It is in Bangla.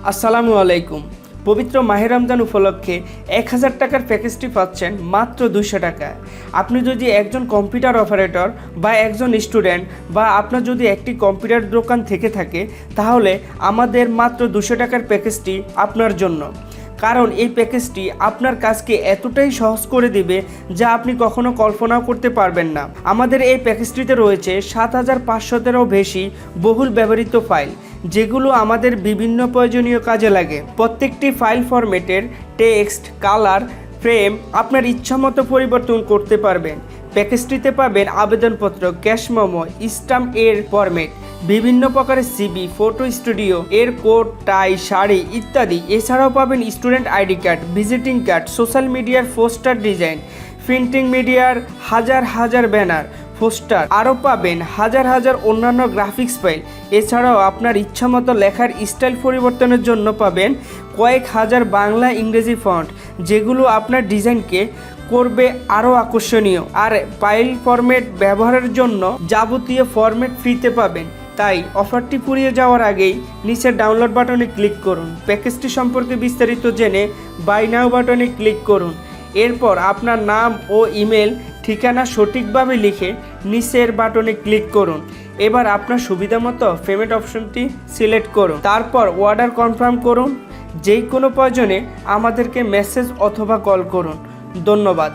আসসালামু আলাইকুম। পবিত্র মাহে রমজান উপলক্ষে 1000 টাকার প্যাকেজটি পাচ্ছেন মাত্র 200 টাকায়। আপনি যদি একজন কম্পিউটার অপারেটর বা একজন স্টুডেন্ট বা আপনার যদি একটি কম্পিউটার দোকান থেকে থাকে, তাহলে আমাদের মাত্র 200 টাকার প্যাকেজটি আপনার জন্য। কারণ এই প্যাকেজটি আপনার কাজকে এতটাই সহজ করে দিবে যা আপনি কখনো কল্পনাও করতে পারবেন না। আমাদের এই প্যাকেজটিতে রয়েছে 7500-এরও বেশি বহুল ব্যবহৃত ফাইল, যেগুলো আমাদের বিভিন্ন প্রয়োজনীয় কাজে লাগে। প্রত্যেকটি ফাইল ফরম্যাটের টেক্সট, কালার, ফ্রেম আপনার ইচ্ছামতো পরিবর্তন করতে পারবেন। প্যাকেজটিতে পাবেন আবেদনপত্র, ক্যাশ মেমো, স্ট্যাম্প এর ফরম্যাট, বিভিন্ন প্রকারের সিবি, ফটো স্টুডিও এর কোট, টাই, শাড়ি ইত্যাদি। এছাড়াও পাবেন student ID card, visiting card, social মিডিয়ার পোস্টার ডিজাইন, প্রিন্টিং মিডিয়ার হাজার হাজার ব্যানার, পোস্টার, আরও পাবেন হাজার হাজার অন্যান্য গ্রাফিক্স ফাইল। এছাড়াও আপনার ইচ্ছামতো লেখার স্টাইল পরিবর্তনের জন্য পাবেন কয়েক হাজার বাংলা ইংরেজি ফন্ট, যেগুলো আপনার ডিজাইনকে করবে আরও আকর্ষণীয়। আর ফাইল ফরম্যাট ব্যবহারের জন্য যাবতীয় ফরম্যাট ফ্রিতে পাবেন। তাই অফারটি ফুরিয়ে যাওয়ার আগেই নিচের ডাউনলোড বাটনে ক্লিক করুন। প্যাকেজটি সম্পর্কে বিস্তারিত জেনে বাই নাও বাটনে ক্লিক করুন। এরপর আপনার নাম ও ইমেল ঠিকানা সঠিকভাবে লিখে নিচের বাটনে ক্লিক করুন। এবার আপনার সুবিধা মতো পেমেন্ট অপশনটি সিলেক্ট করুন। তারপর অর্ডার কনফার্ম করুন। যেই কোনো প্রয়োজনে আমাদেরকে মেসেজ অথবা কল করুন। ধন্যবাদ।